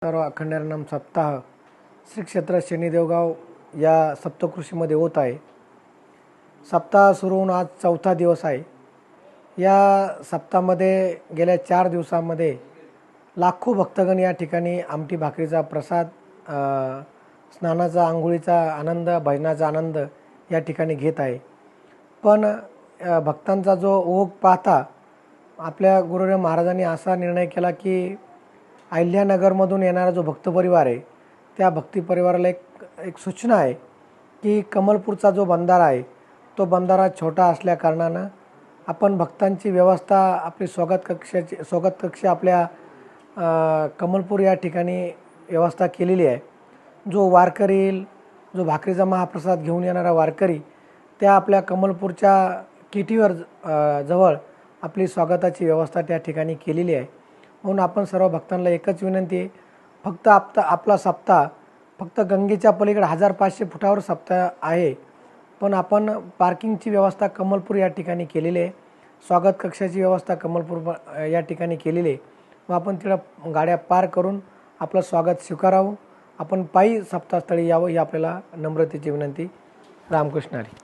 सर्व अखंड सप्ताह श्री क्षेत्र शनिदेवगाव या सप्तकृषीमध्ये होत आहे। सप्ताह सुरू होऊन आज चौथा दिवस आहे। या सप्ताहामध्ये गेल्या 4 दिवसांमध्ये लाखो भक्तगण या ठिकाणी आमटी भाकरीचा प्रसाद, स्नानाचा, आंघोळीचा आनंद, भजनाचा आनंद या ठिकाणी घेत आहे। पण भक्तांचा जो ओघ पाहता आपल्या गुरुदेव महाराजांनी असा निर्णय केला की अहिल्यानगरमधून येणारा जो भक्त परिवार आहे त्या भक्ती परिवाराला एक सूचना आहे की कमलपूरचा जो बंधारा आहे तो बंधारा छोटा असल्या कारणानं आपण भक्तांची व्यवस्था आपली स्वागत कक्ष आपल्या कमलपूर या ठिकाणी व्यवस्था केलेली आहे। जो वारकरी येईल, जो भाकरीचा महाप्रसाद घेऊन येणारा वारकरी त्या आपल्या कमलपूरच्या किटीवर जवळ आपली स्वागताची व्यवस्था त्या ठिकाणी केलेली आहे। म्हणून आपण सर्व भक्तांना एकच विनंती आहे, फक्त आपला सप्ताह फक्त गंगेच्या पलीकडे 1500 फुटावर सप्ताह आहे, पण आपण पार्किंगची व्यवस्था कमलपूर या ठिकाणी केलेली आहे। स्वागत कक्षाची व्यवस्था कमलपूर या ठिकाणी केलेली आहे। मग आपण तिकडे गाड्या पार्क करून आपलं स्वागत स्वीकारावं, आपण पायी सप्ताहस्थळी यावं ही आपल्याला नम्रतेची विनंती। रामकृष्ण हरी।